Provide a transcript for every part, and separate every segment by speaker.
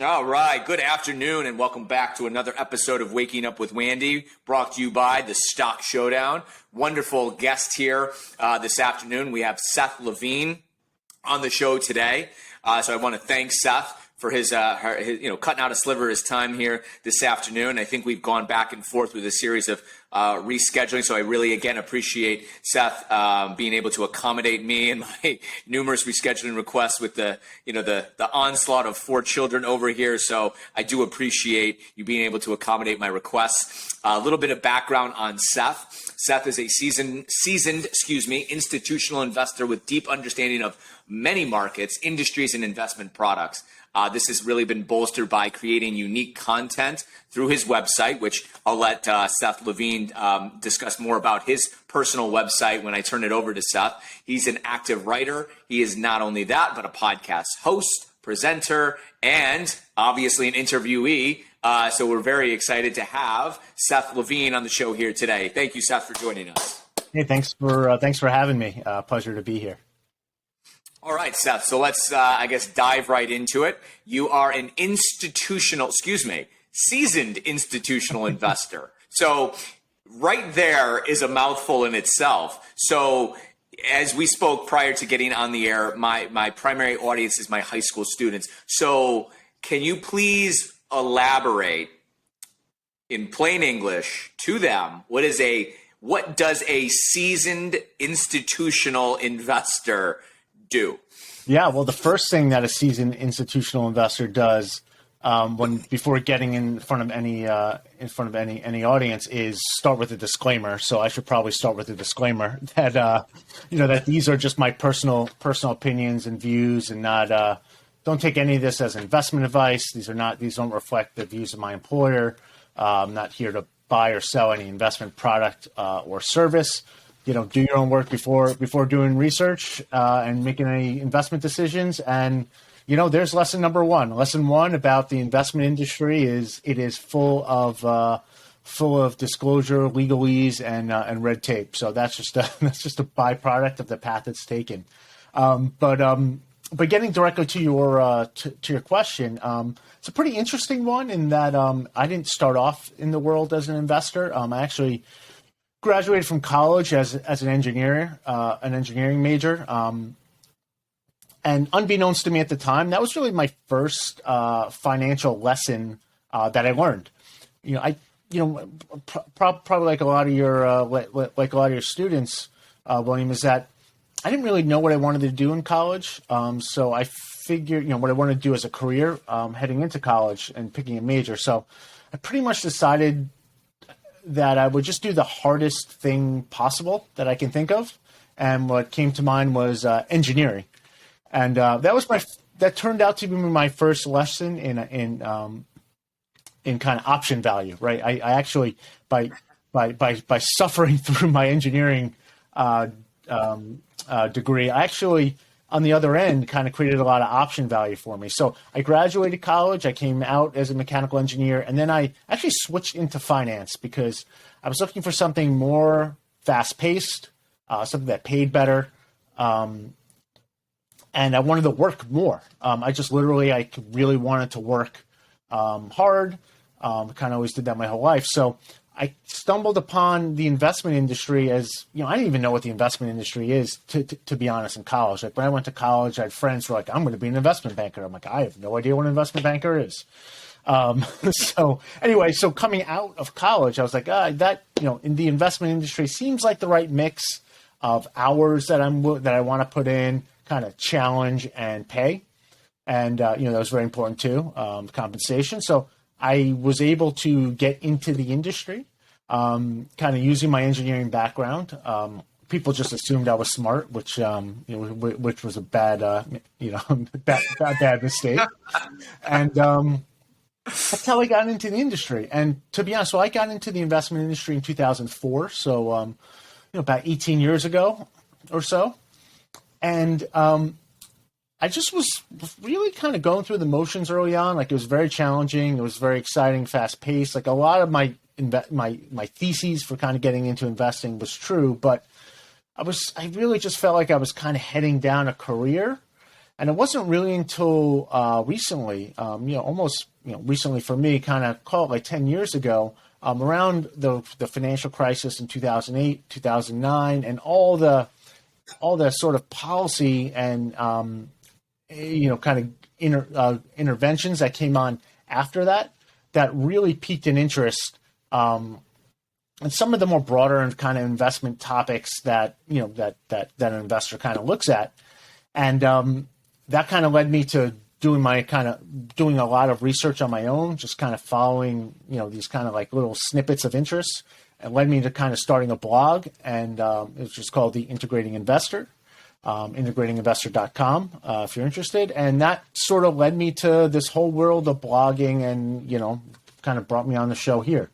Speaker 1: All right. Good afternoon and welcome back to another episode of Waking Up with Wandy, brought to you by the Stock Showdown. Wonderful guest here this afternoon. We have Seth Levine on the show today. So I want to thank Seth for his cutting out a sliver of his time here this afternoon. I think we've gone back and forth with a series of rescheduling. So I really, again, appreciate Seth being able to accommodate me and my numerous rescheduling requests with the onslaught of 4 children over here. So I do appreciate you being able to accommodate my requests. A little bit of background on Seth. Seth is a seasoned institutional investor with deep understanding of many markets, industries, and investment products. This has really been bolstered by creating unique content through his website, which I'll let Seth Levine discuss more about his personal website when I turn it over to Seth. He's an active writer. He is not only that, but a podcast host, presenter, and obviously an interviewee. So we're very excited to have Seth Levine on the show here today. Thank you, Seth, for joining us.
Speaker 2: Hey, thanks for having me. Pleasure to be here.
Speaker 1: All right, Seth. So let's, dive right into it. You are an seasoned institutional investor. So right there is a mouthful in itself. So as we spoke prior to getting on the air, my primary audience is my high school students. So can you please elaborate in plain English to them what does a seasoned institutional investor do?
Speaker 2: Yeah, well, the first thing that a seasoned institutional investor does before getting in front of any audience is start with a disclaimer. So I should probably start with a disclaimer that that these are just my personal opinions and views, and not don't take any of this as investment advice. These don't reflect the views of my employer. I'm not here to buy or sell any investment product or service. Do your own work before doing research and making any investment decisions. And, there's lesson number one. Lesson one about the investment industry is it is full of disclosure, legalese, and red tape. So that's just a byproduct of the path it's taken. But getting directly to your question, it's a pretty interesting one in that I didn't start off in the world as an investor. I actually graduated from college as an engineering major. And unbeknownst to me at the time, that was really my first financial lesson that I learned. Probably like a lot of your students, William, is that I didn't really know what I wanted to do in college. So I figured, what I wanted to do as a career heading into college and picking a major. So I pretty much decided that I would just do the hardest thing possible that I can think of. And what came to mind was engineering. And that turned out to be my first lesson in kind of option value, right? I actually, by suffering through my engineering degree, I actually, on the other end, kind of created a lot of option value for me. So I graduated college, I came out as a mechanical engineer, and then I actually switched into finance because I was looking for something more fast-paced, something that paid better, and I wanted to work more. I really wanted to work hard, kind of always did that my whole life. So I stumbled upon the investment industry as, I didn't even know what the investment industry is, to be honest, in college. Like when I went to college, I had friends who were like, I'm going to be an investment banker. I'm like, I have no idea what an investment banker is. So coming out of college, I was like, in the investment industry seems like the right mix of hours that I want to put in, kind of challenge and pay. And, that was very important too, compensation. So I was able to get into the industry, kind of using my engineering background. People just assumed I was smart, which was a bad mistake. And that's how I got into the industry. And to be honest, I got into the investment industry in 2004. So, about 18 years ago or so. And I just was really kind of going through the motions early on. Like it was very challenging. It was very exciting, fast paced. Like a lot of my theses for kind of getting into investing was true, but I really just felt like I was kind of heading down a career And it wasn't really until recently, almost recently for me, kind of call it like 10 years ago, around the financial crisis in 2008, 2009, and all the sort of policy and kind of interventions that came on after that really piqued an interest. And some of the more broader and kind of investment topics that that an investor kind of looks at, and that kind of led me to doing a lot of research on my own, just kind of following these kind of like little snippets of interest, and led me to kind of starting a blog, and it's just called The Integrating Investor, integratinginvestor.com, if you're interested. And that sort of led me to this whole world of blogging, and kind of brought me on the show here.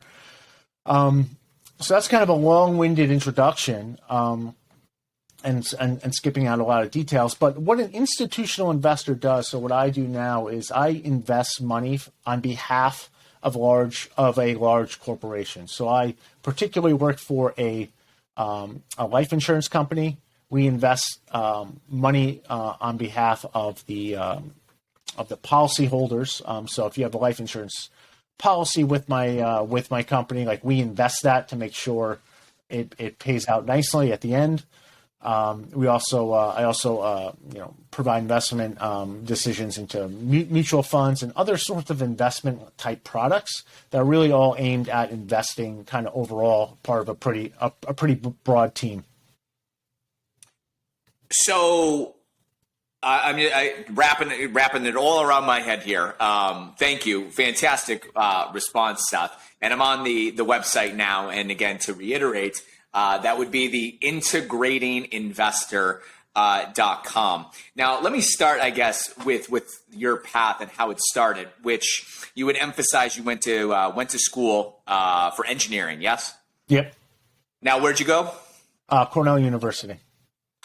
Speaker 2: So that's kind of a long-winded introduction, and skipping out a lot of details. But what an institutional investor does, so what I do now is I invest money on behalf of a large corporation. So I particularly work for a life insurance company. We invest money on behalf of the policyholders. So if you have a life insurance policy with my company, like, we invest that to make sure it pays out nicely at the end. I also provide investment decisions into mutual funds and other sorts of investment type products that are really all aimed at investing kind of overall, part of a pretty broad team.
Speaker 1: So, wrapping it all around my head here. Thank you. Fantastic response, Seth. And I'm on the website now. And again, to reiterate, that would be the integratinginvestor.com. Now, let me start, I guess, with your path and how it started, which you would emphasize you went to school for engineering, yes?
Speaker 2: Yep.
Speaker 1: Now, where'd you go?
Speaker 2: Cornell University.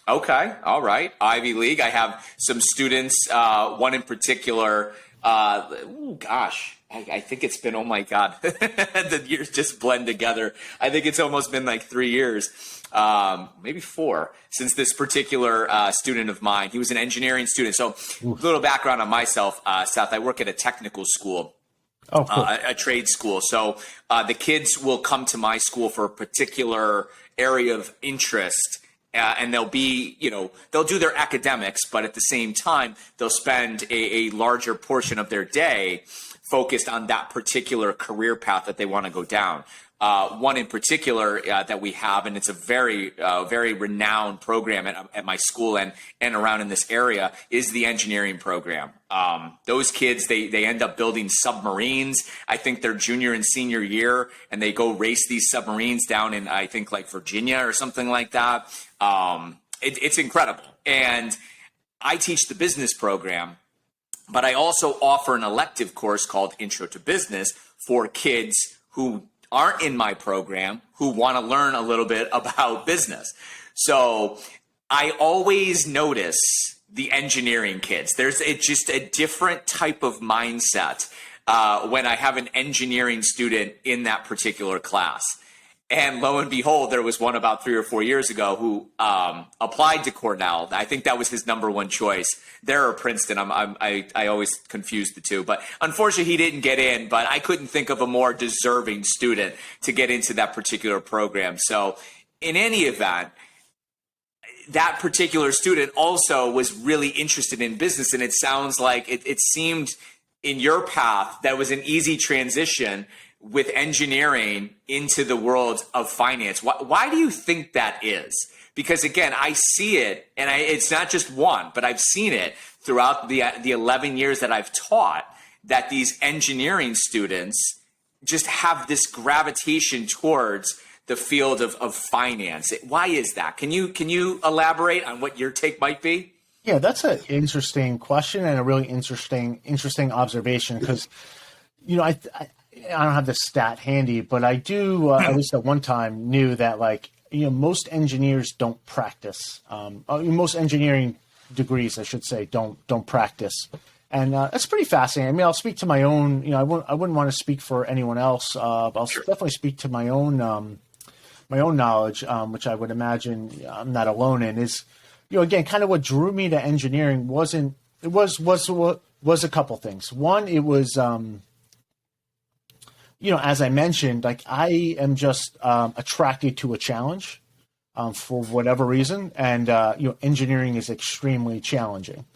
Speaker 1: Okay. All right. Ivy League. I have some students, one in particular. I think it's been, oh my God, the years just blend together. I think it's almost been like 3 years, maybe 4, since this particular student of mine. He was an engineering student. So a little background on myself, Seth. I work at a technical school.
Speaker 2: Oh, cool.
Speaker 1: A trade school. So the kids will come to my school for a particular area of interest. And they'll do their academics, but at the same time, they'll spend a larger portion of their day focused on that particular career path that they want to go down. One in particular that we have, and it's a very renowned program at my school and around in this area, is the engineering program. Those kids, they end up building submarines. I think their junior and senior year, and they go race these submarines down in, I think, like Virginia or something like that. It's incredible. And I teach the business program, but I also offer an elective course called Intro to Business for kids who aren't in my program, who want to learn a little bit about business. So I always notice the engineering kids. There's just a different type of mindset when I have an engineering student in that particular class. And lo and behold, there was one about 3 or 4 years ago who applied to Cornell. I think that was his number one choice. There or Princeton. I always confuse the two. But unfortunately, he didn't get in. But I couldn't think of a more deserving student to get into that particular program. So in any event, that particular student also was really interested in business. And it sounds like it seemed in your path that was an easy transition with engineering into the world of finance. Why do you think that is? Because again, I see it, and it's not just one, but I've seen it throughout the 11 years that I've taught, that these engineering students just have this gravitation towards the field of finance. Why is that? Can you elaborate on what your take might be?
Speaker 2: Yeah, that's an interesting question and a really interesting observation, because I don't have the stat handy, but I do, at least at one time, knew that most engineers don't practice. Most engineering degrees, I should say, don't practice. And that's pretty fascinating. I mean, I'll speak to my own, I wouldn't want to speak for anyone else. But I'll definitely speak to my own knowledge, which I would imagine I'm not alone in, is, again, kind of what drew me to engineering wasn't It was a couple things. One, it was as I mentioned, like I am just attracted to a challenge for whatever reason, and engineering is extremely challenging.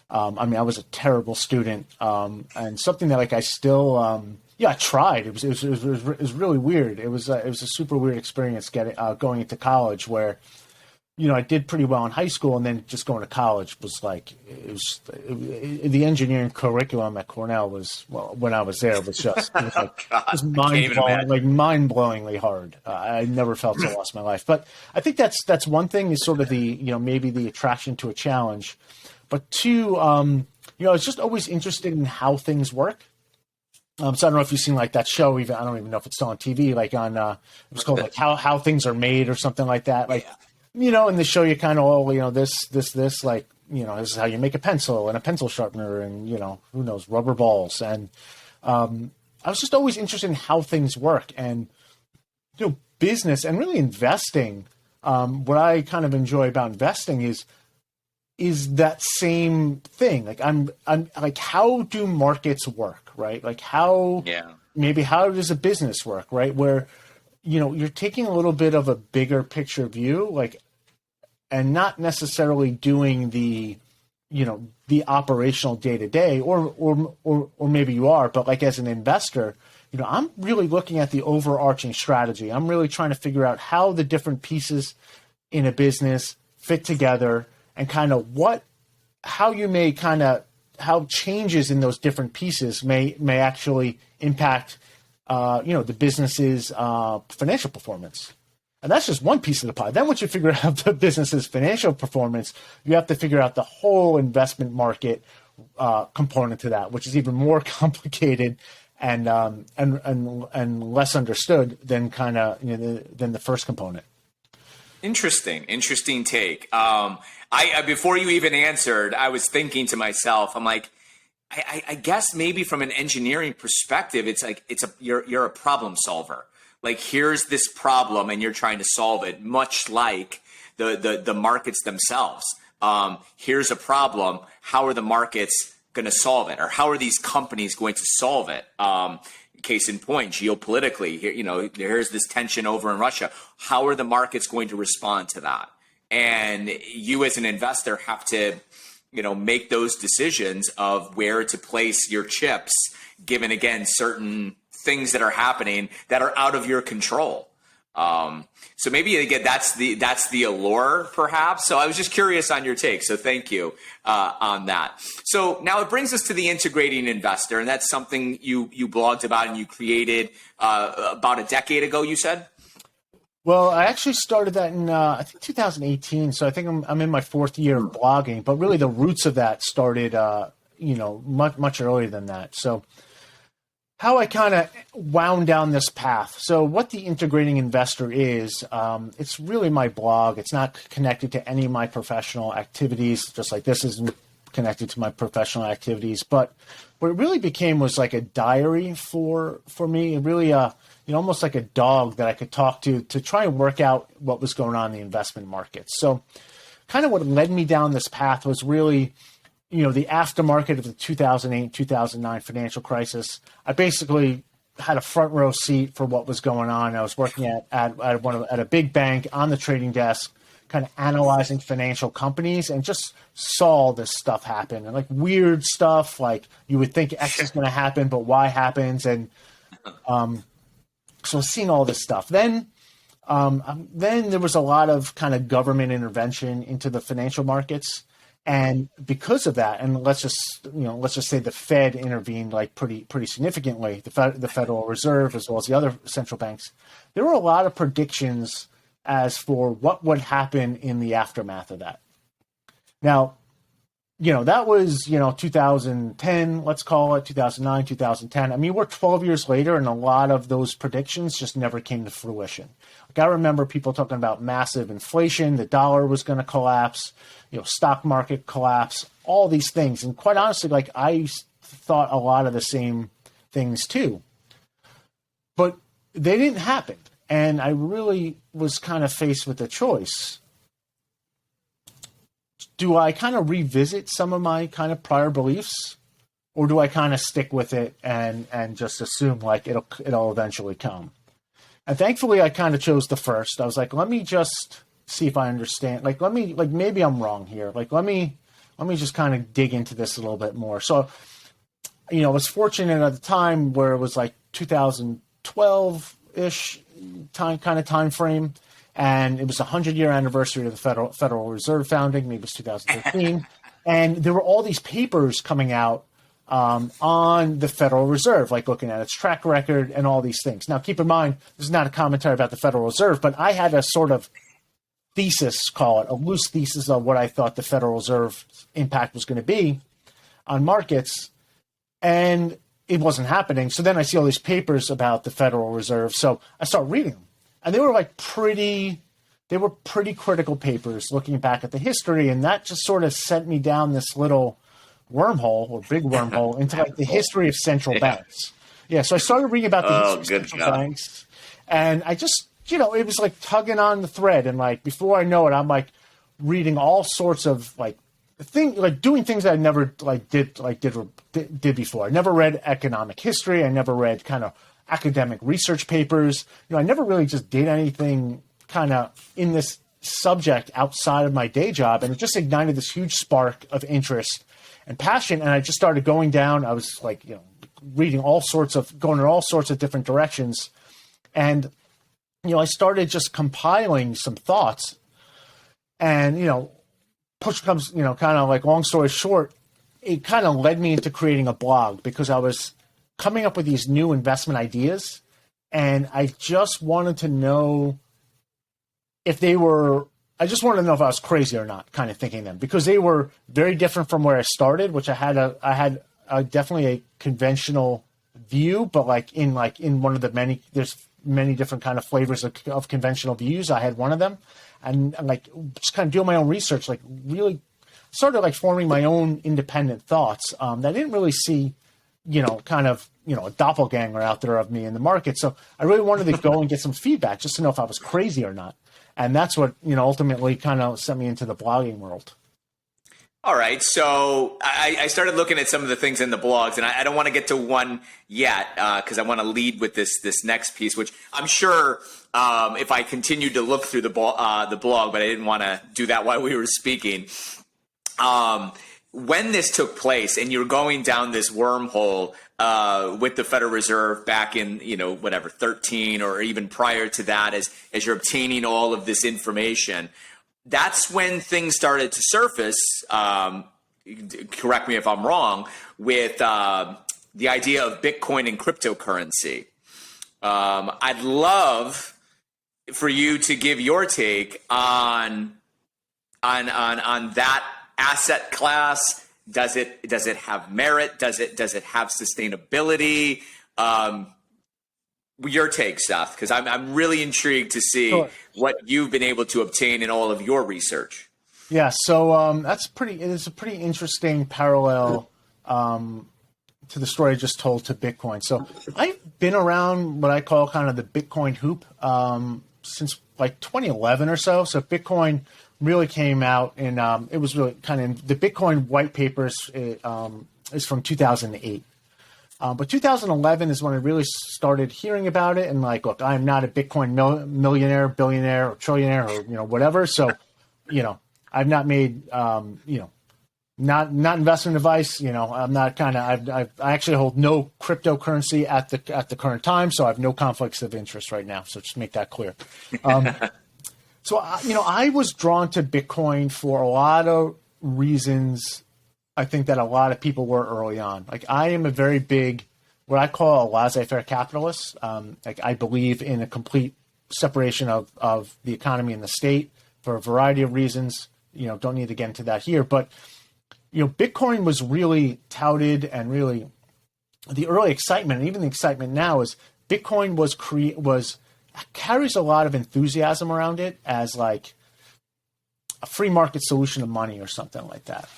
Speaker 2: I was a terrible student, and something that like I still I tried. It was really weird. It was a super weird experience going into college where I did pretty well in high school, and then just going to college was like the engineering curriculum at Cornell was, well, when I was there, was just it was like
Speaker 1: God,
Speaker 2: just mind-blowingly hard. I never felt so lost in my life. But I think that's one thing is sort of the maybe the attraction to a challenge, but two, I was just always interested in how things work. So I don't know if you've seen like that show. Even I don't even know if it's still on TV. Like on it was called like how things are made or something like that. Like. In the show, you kind of, this, like, this is how you make a pencil and a pencil sharpener and, who knows, rubber balls. And I was just always interested in how things work and, business and really investing. What I kind of enjoy about investing is that same thing. Like I'm like, how do markets work, right? Like how does a business work, right? Where, you're taking a little bit of a bigger picture view, like, and not necessarily doing the operational day to day, or maybe you are, but like as an investor, I'm really looking at the overarching strategy. I'm really trying to figure out how the different pieces in a business fit together and kind of how changes in those different pieces may actually impact the business's financial performance. And that's just one piece of the pie. Then once you figure out the business's financial performance, you have to figure out the whole investment market component to that, which is even more complicated and less understood than than the first component.
Speaker 1: Interesting take. I before you even answered, I was thinking to myself, I'm like, I guess maybe from an engineering perspective, it's like you're a problem solver. Like here's this problem and you're trying to solve it, much like the markets themselves. Here's a problem. How are the markets going to solve it, or how are these companies going to solve it? Case in point, geopolitically, here, there's this tension over in Russia. How are the markets going to respond to that? And you as an investor have to make those decisions of where to place your chips, given, again, certain things that are happening that are out of your control. So maybe, again, that's the allure, perhaps. So I was just curious on your take. So thank you on that. So now it brings us to the integrating investor, and that's something you blogged about and you created about a decade ago, you said?
Speaker 2: Well, I actually started that in, I think 2018. So I think I'm in my fourth year of blogging, but really the roots of that started, much earlier than that. So how I kind of wound down this path. So what the integrating investor is, it's really my blog. It's not connected to any of my professional activities, just like this isn't connected to my professional activities. But what it really became was like a diary for me. It really, almost like a dog that I could talk to try and work out what was going on in the investment markets. So kind of what led me down this path was really, the aftermarket of the 2008, 2009 financial crisis. I basically had a front row seat for what was going on. I was working at a big bank on the trading desk, kind of analyzing financial companies, and just saw this stuff happen, and like weird stuff, like you would think X is going to happen, but Y happens. And so seeing all this stuff, then there was a lot of kind of government intervention into the financial markets. And because of that, and let's just say the Fed intervened like pretty significantly, the Federal Reserve as well as the other central banks. There were a lot of predictions as for what would happen in the aftermath of that. Now, that was 2010, let's call it 2009, 2010. I mean, we're 12 years later, and a lot of those predictions just never came to fruition. Like I remember people talking about massive inflation, the dollar was going to collapse, stock market collapse, all these things. And quite honestly, like I thought a lot of the same things too, but they didn't happen. And I really was kind of faced with a choice. do I kind of revisit some of my kind of prior beliefs, or do I kind of stick with it and just assume like it'll eventually come? And thankfully, I kind of chose the first. I was like, let me just see if I understand. Like, maybe I'm wrong here. Like, let me just kind of dig into this a little bit more. So, I was fortunate at the time where it was like 2012-ish time frame, and it was a 100-year anniversary of the Federal Reserve founding. Maybe it was 2013, and there were all these papers coming out on the Federal Reserve, like looking at its track record and all these things. Now, keep in mind, this is not a commentary about the Federal Reserve, but I had a sort of thesis, call it a loose thesis, of what I thought the Federal Reserve impact was going to be on markets, and it wasn't happening. So then I see all these papers about the Federal Reserve, so I start reading them, and they were pretty critical papers looking back at the history, and that just sort of sent me down this little wormhole, or big wormhole, into like the history of central banks. Yeah, so I started reading about the history of central banks, and I just, it was like tugging on the thread, and like before I know it, I'm like reading all sorts of doing things that I never did before. I never read economic history. I never read kind of academic research papers. I never really just did anything kind of in this subject outside of my day job, and it just ignited this huge spark of interest and passion. And I just started going down. I was like, going in all sorts of different directions. And, I started just compiling some thoughts, and, push comes, kind of like long story short, it kind of led me into creating a blog, because I was coming up with these new investment ideas, and I just wanted to know if I wanted to know if I was crazy or not, kind of thinking them, because they were very different from where I started, which I had definitely a conventional view, but in one of the there's many different kind of flavors of conventional views. I had one of them, and just kind of doing my own research, really started forming my own independent thoughts that I didn't really see, a doppelganger out there of me in the market. So I really wanted to go and get some feedback just to know if I was crazy or not. And that's what, ultimately kind of sent me into the blogging world.
Speaker 1: All right. So I started looking at some of the things in the blogs, and I don't want to get to one yet because I want to lead with this next piece, which I'm sure if I continued to look through the blog, but I didn't want to do that while we were speaking. When this took place and you're going down this wormhole with the Federal Reserve back in, 13 or even prior to that, as you're obtaining all of this information, that's when things started to surface, correct me if I'm wrong, with the idea of Bitcoin and cryptocurrency. I'd love for you to give your take on that asset class. Does it have merit? Does it have sustainability? Your take, Seth, because I'm really intrigued to see what you've been able to obtain in all of your research.
Speaker 2: Yeah, so it is a pretty interesting parallel to the story I just told to Bitcoin. So I've been around what I call kind of the Bitcoin hoop since 2011 or so. So Bitcoin really came out, and it was really kind of the Bitcoin white papers is from 2008. But 2011 is when I really started hearing about it. And look, I'm not a Bitcoin millionaire, billionaire, or trillionaire, or whatever. So, I've not made not investment advice. I'm not I actually hold no cryptocurrency at the current time. So I have no conflicts of interest right now. So just make that clear. So I was drawn to Bitcoin for a lot of reasons. I think that a lot of people were early on. I am a very big, what I call a laissez-faire capitalist. I believe in a complete separation of the economy and the state for a variety of reasons. Don't need to get into that here. But, Bitcoin was really touted, and really the early excitement, and even the excitement now, is Bitcoin carries a lot of enthusiasm around it as a free market solution of money or something like that.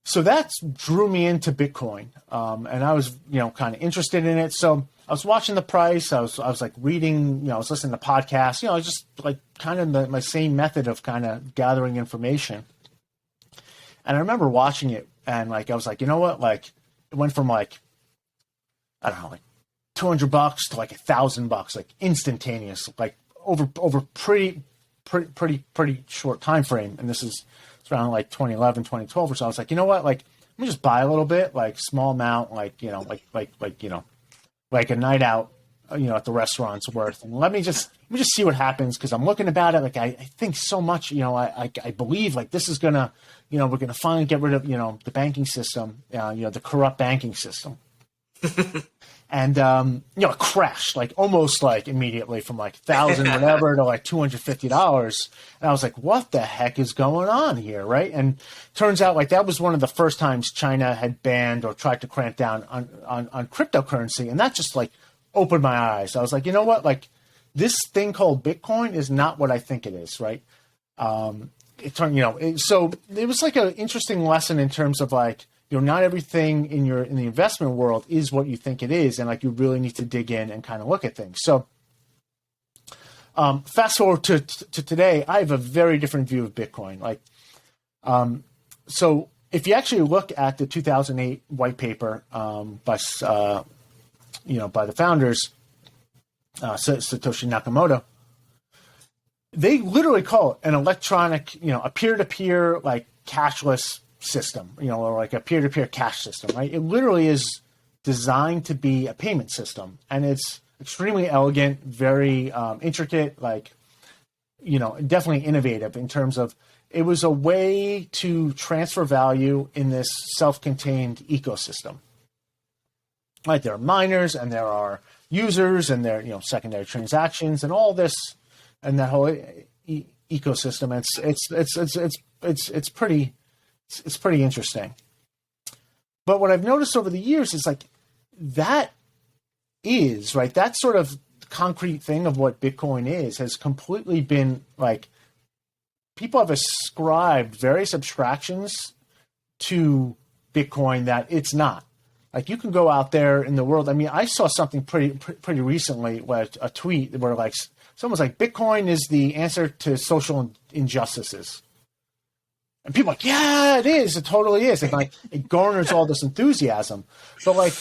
Speaker 2: So that drew me into Bitcoin, and I was, kind of interested in it. So was watching the price. I was like reading, I was listening to podcasts, just like kind of my same method of kind of gathering information. And I remember watching it and like, I was like, you know what? Like it went from like, I don't know, like $200 to like $1,000, like instantaneous, like over pretty short time frame. And this is around like 2011, 2012 or so. I was like, you know what? Like, let me just buy a little bit, like small amount, like, like a night out, at the restaurant's worth. And let me just see what happens. Cause I'm looking about it. Like, I think so much, I believe like this is gonna, we're going to finally get rid of, the banking system, the corrupt banking system. And, it crashed like almost like immediately from like 1,000 whatever to like $250. And I was like, what the heck is going on here? Right. And turns out like that was one of the first times China had banned or tried to cramp down on cryptocurrency. And that just like opened my eyes. I was like, you know what? Like this thing called Bitcoin is not what I think it is. Right. It turned, so it was like an interesting lesson in terms of like, not everything in the investment world is what you think it is. And like, you really need to dig in and kind of look at things. So fast forward to today, I have a very different view of Bitcoin. Like, so if you actually look at the 2008 white paper by the founders, Satoshi Nakamoto, they literally call it an electronic, a peer-to-peer, like cashless system, or like a peer-to-peer cash system, right? It literally is designed to be a payment system, and it's extremely elegant, very intricate, like, definitely innovative in terms of it was a way to transfer value in this self-contained ecosystem. Right? There are miners and there are users and there are, secondary transactions and all this and that whole ecosystem. It's pretty interesting. But what I've noticed over the years is like that sort of concrete thing of what Bitcoin is has completely been like people have ascribed various abstractions to Bitcoin that it's not. Like you can go out there in the world. I mean, I saw something pretty recently, a tweet where like someone's like, Bitcoin is the answer to social injustices. And people are like, yeah, it is. It totally is. And like, it garners all this enthusiasm. But like,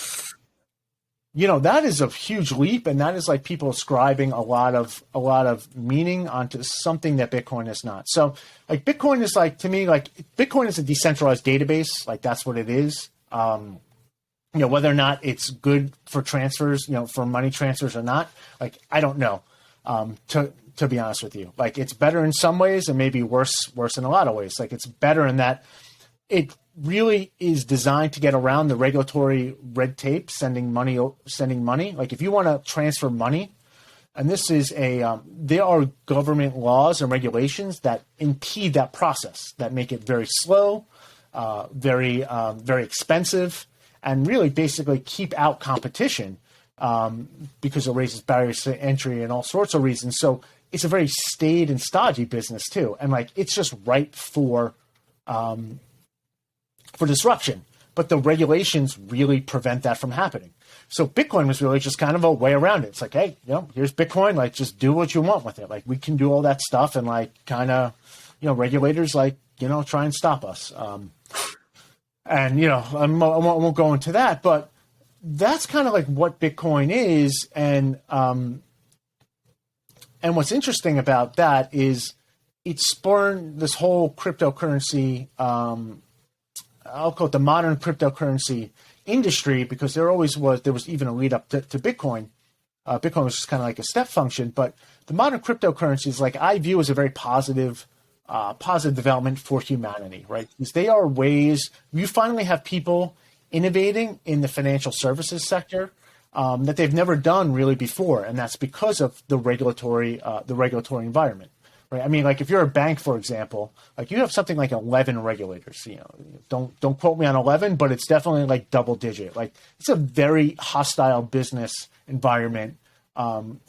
Speaker 2: that is a huge leap. And that is like people ascribing a lot of meaning onto something that Bitcoin is not. So like Bitcoin is like, to me, like Bitcoin is a decentralized database. Like that's what it is. Whether or not it's good for transfers, for money transfers or not, like, I don't know. To be honest with you, like it's better in some ways and maybe worse in a lot of ways. Like it's better in that it really is designed to get around the regulatory red tape, sending money. Like if you want to transfer money, and this is there are government laws and regulations that impede that process, that make it very slow, very expensive, and really basically keep out competition because it raises barriers to entry and all sorts of reasons. So it's a very staid and stodgy business too. And like, it's just ripe for disruption, but the regulations really prevent that from happening. So Bitcoin was really just kind of a way around it. It's like, hey, here's Bitcoin, like just do what you want with it. Like we can do all that stuff and like kind of, regulators like, try and stop us. And, I won't go into that, but that's kind of like what Bitcoin is. And what's interesting about that is it spawned this whole cryptocurrency, I'll call it the modern cryptocurrency industry, because there was even a lead up to Bitcoin. Bitcoin was just kind of like a step function, but the modern cryptocurrencies, like I view as a very positive development for humanity, right? Because they are ways you finally have people innovating in the financial services sector that they've never done really before, and that's because of the regulatory environment, right? I mean, like if you're a bank, for example, like you have something like 11 regulators. Don't quote me on 11, but it's definitely like double digit. Like it's a very hostile business environment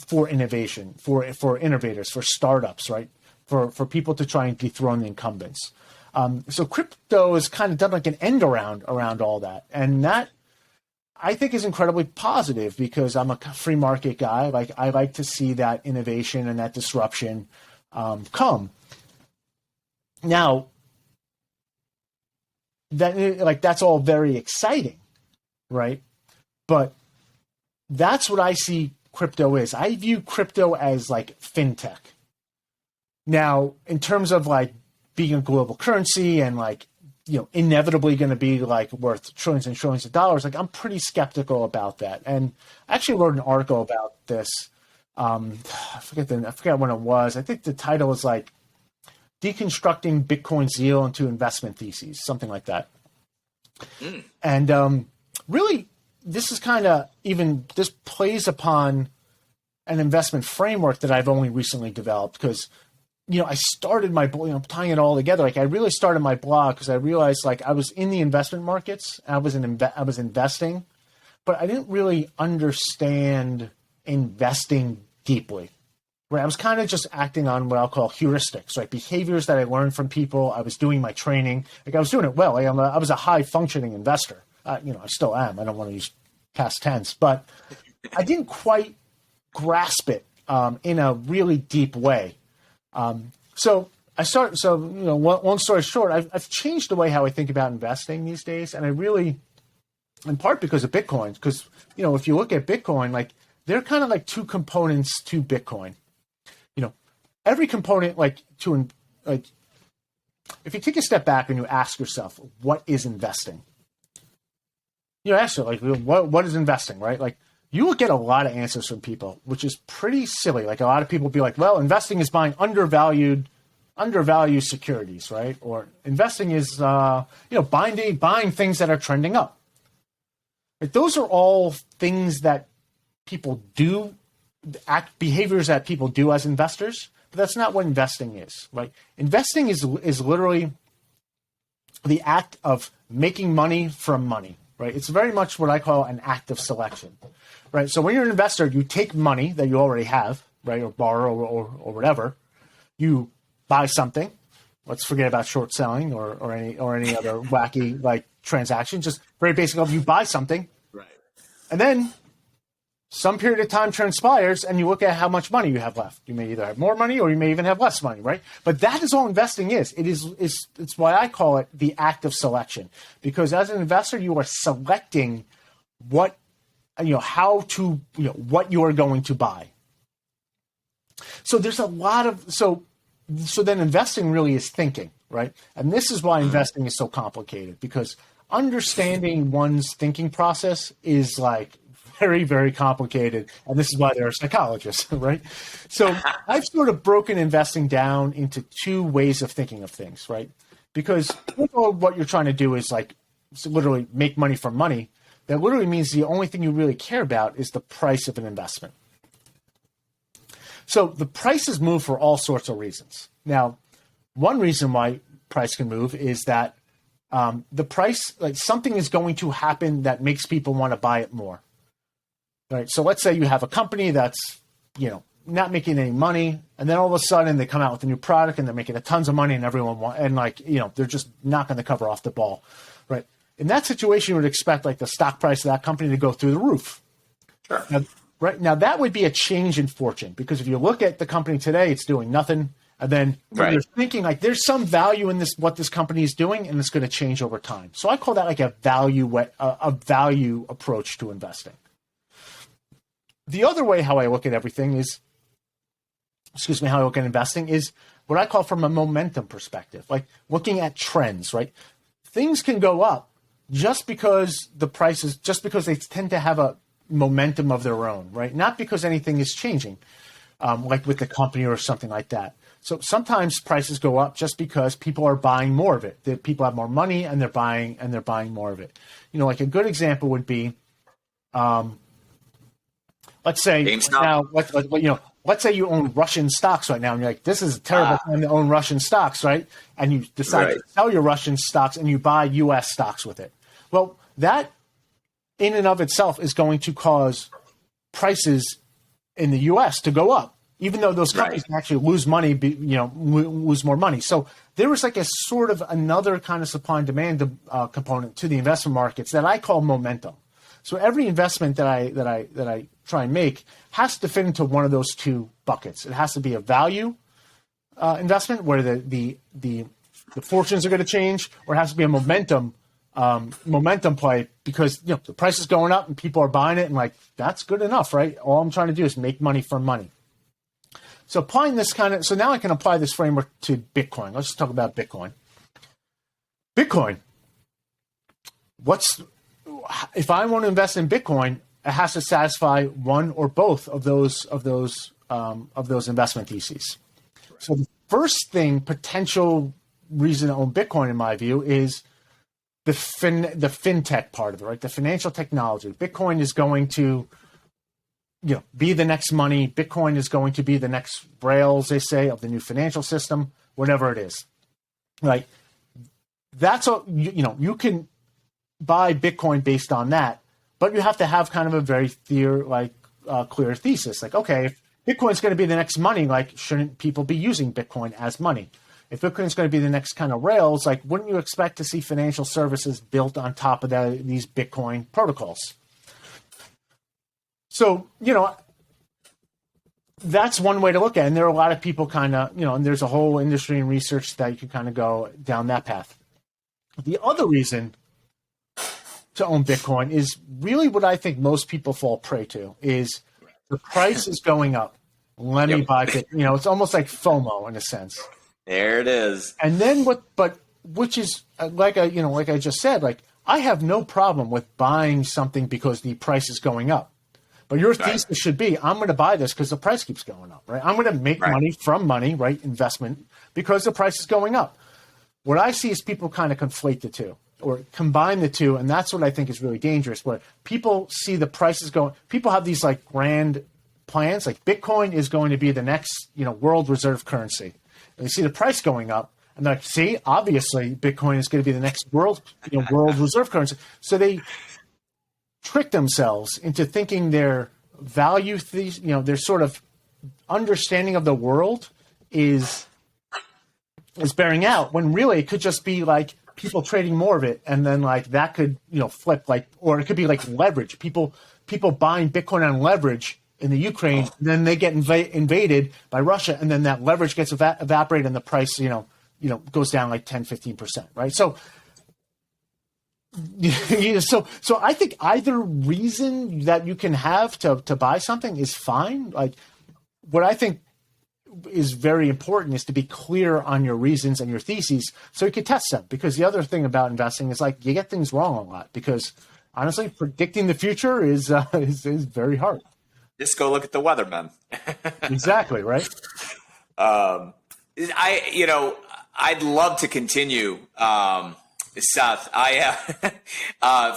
Speaker 2: for innovation, for innovators, for startups, right? For people to try and dethrone the incumbents. So crypto is kind of done like an end around all that, and that I think is incredibly positive because I'm a free market guy. Like I like to see that innovation and that disruption come. Now, that's all very exciting, right? But that's what I see crypto is. I view crypto as like fintech. Now, in terms of like being a global currency and like, inevitably going to be like worth trillions and trillions of dollars, like I'm pretty skeptical about that. And I actually wrote an article about this. I forget when it was. I think the title is like Deconstructing Bitcoin's Zeal into Investment Theses, something like that. And really, this is this plays upon an investment framework that I've only recently developed because, I started my, tying it all together. Like I really started my blog because I realized like I was in the investment markets, I was investing, but I didn't really understand investing deeply. Right, I was kind of just acting on what I'll call heuristics, right? Behaviors that I learned from people. I was doing my training. Like I was doing it well. I was a high functioning investor. I still am. I don't want to use past tense, but I didn't quite grasp it in a really deep way. So long story short, I've changed the way how I think about investing these days. And I really, in part because of Bitcoin, because, if you look at Bitcoin, like there are kind of like two components to Bitcoin. Every component, if you take a step back and you ask yourself, what is investing? Ask yourself, what is investing, right? Like, you will get a lot of answers from people, which is pretty silly. Like, a lot of people will be like, well, investing is buying undervalued securities, right? Or investing is, buying things that are trending up. Like, those are all things that people do, behaviors that people do as investors. But that's not what investing is, right? Investing is literally the act of making money from money, right? It's very much what I call an act of selection, right? So when you're an investor, you take money that you already have, right, or borrow or whatever. You buy something. Let's forget about short selling or any other wacky like transaction. Just very basic. You buy something,
Speaker 1: right, and
Speaker 2: then some period of time transpires and you look at how much money you have left. You may either have more money or you may even have less money, right? But that is all investing is. It's why I call it the act of selection. Because as an investor, you are selecting what you are going to buy. So there's a lot of so then investing really is thinking, right? And this is why investing is so complicated, because understanding one's thinking process is like very, very complicated. And this is why there are psychologists, right? So I've sort of broken investing down into two ways of thinking of things, right? Because what you're trying to do is literally make money from money. That literally means the only thing you really care about is the price of an investment. So the prices move for all sorts of reasons. Now, one reason why price can move is that the price, something is going to happen that makes people want to buy it more. Right. So let's say you have a company that's, not making any money, and then all of a sudden they come out with a new product and they're making tons of money and everyone they're just knocking the cover off the ball. Right. In that situation, you would expect the stock price of that company to go through the roof.
Speaker 1: Sure.
Speaker 2: Now that would be a change in fortune, because if you look at the company today, it's doing nothing. And then you're thinking there's some value in this, what this company is doing, and it's going to change over time. So I call that a value approach to investing. The other way how I look at everything is, how I look at investing is what I call from a momentum perspective, like looking at trends, right? Things can go up just because they tend to have a momentum of their own, right? Not because anything is changing, like with the company or something like that. So sometimes prices go up just because people are buying more of it. That people have more money and they're buying more of it. Like a good example would be, let's say
Speaker 1: GameStop.
Speaker 2: now, let's say you own Russian stocks right now, and you're like, this is a terrible time to own Russian stocks, right? And you decide to sell your Russian stocks and you buy U.S. stocks with it. Well, that in and of itself is going to cause prices in the U.S. to go up, even though those companies can actually lose money, lose more money. So there was a sort of another kind of supply and demand component to the investment markets that I call momentum. So every investment that I try and make has to fit into one of those two buckets. It has to be a value investment where the fortunes are going to change, or it has to be a momentum play because the price is going up and people are buying it, and like that's good enough, right? All I'm trying to do is make money from money. So applying this so now I can apply this framework to Bitcoin. Let's just talk about Bitcoin. Bitcoin. If I want to invest in Bitcoin, it has to satisfy one or both of those investment theses. So the first potential reason to own Bitcoin, in my view, is the fintech part of it, right? The financial technology. Bitcoin is going to be the next money. Bitcoin is going to be the next rails, they say, of the new financial system, whatever it is, right? That's all, you can buy Bitcoin based on that, but you have to have kind of a very clear thesis. Like, okay, if Bitcoin's going to be the next money, like, shouldn't people be using Bitcoin as money? If Bitcoin's going to be the next kind of rails, like, wouldn't you expect to see financial services built on top of these Bitcoin protocols? So, that's one way to look at it. And there are a lot of people and there's a whole industry and research that you can kind of go down that path. The other reason to own Bitcoin is really what I think most people fall prey to is the price is going up. Let me buy Bitcoin. It's almost like FOMO in a sense.
Speaker 1: There it is.
Speaker 2: And then which is like I just said, like I have no problem with buying something because the price is going up. But your thesis should be, I'm going to buy this because the price keeps going up, right? I'm going to make money from money, right? Investment, because the price is going up. What I see is people kind of conflate the two or combine the two. And that's what I think is really dangerous, where people see the prices going. People have these like grand plans, like Bitcoin is going to be the next, world reserve currency. And they see the price going up. And they're like, see, obviously Bitcoin is going to be the next world reserve currency. So they trick themselves into thinking their value, their sort of understanding of the world is bearing out, when really it could just be like people trading more of it, and then like that could flip, like, or it could be like leverage. People buying Bitcoin on leverage in the Ukraine, then they get invaded by Russia, and then that leverage gets evaporated, and the price goes down like 10-15%, right? So. So I think either reason that you can have to buy something is fine. Like what I think is very important is to be clear on your reasons and your theses so you can test them. Because the other thing about investing is like you get things wrong a lot, because honestly, predicting the future is very hard.
Speaker 1: Just go look at the weather, man.
Speaker 2: Exactly, right?
Speaker 1: I'd love to continue. Seth, I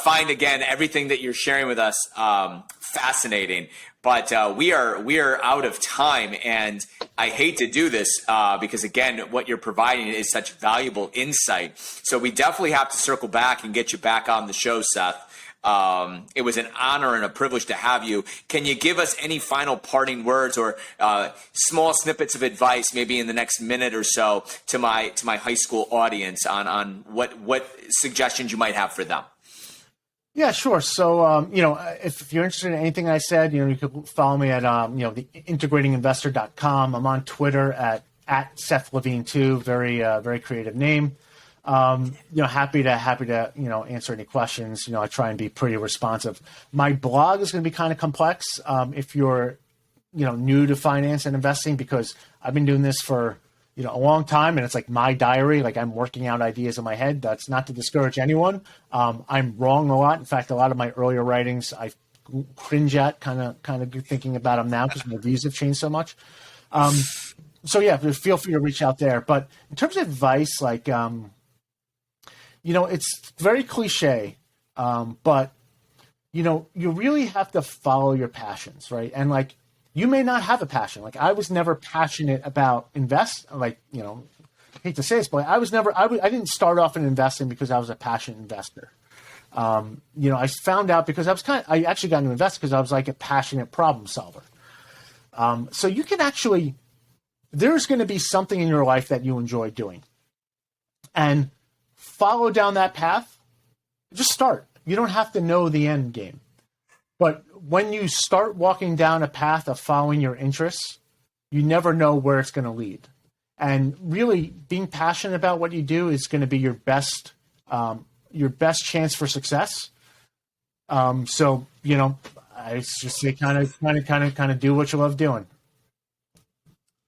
Speaker 1: find again everything that you're sharing with us fascinating, but we are out of time, and I hate to do this because again, what you're providing is such valuable insight. So we definitely have to circle back and get you back on the show, Seth. It was an honor and a privilege to have you. Can you give us any final parting words or small snippets of advice, maybe in the next minute or so, to my high school audience on what suggestions you might have for them?
Speaker 2: Yeah, sure. So, if you're interested in anything I said, you could follow me at, the integratinginvestor.com. I'm on Twitter at Seth Levine too. Very, very creative name. Happy to answer any questions. I try and be pretty responsive. My blog is going to be kind of complex if you're new to finance and investing, because I've been doing this for a long time, and it's like my diary. Like I'm working out ideas in my head. That's not to discourage anyone. I'm wrong a lot. In fact, a lot of my earlier writings I cringe at, kind of thinking about them now because my views have changed so much. So yeah, feel free to reach out there. But in terms of advice, like it's very cliche, but you really have to follow your passions, right? And like, you may not have a passion. Like I was never passionate about I hate to say this, but I didn't start off in investing because I was a passionate investor. I found out because I actually got into investing because I was like a passionate problem solver. So you can there's going to be something in your life that you enjoy doing, and follow down that path. Just start. You don't have to know the end game. But when you start walking down a path of following your interests, you never know where it's going to lead. And really, being passionate about what you do is going to be your best chance for success. So I just say kind of do what you love doing.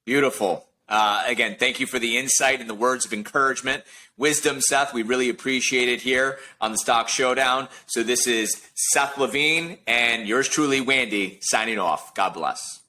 Speaker 1: Beautiful. Again, thank you for the insight and the words of encouragement. Wisdom, Seth, we really appreciate it here on the Stock Showdown. So this is Seth Levine and yours truly, Wandy, signing off. God bless.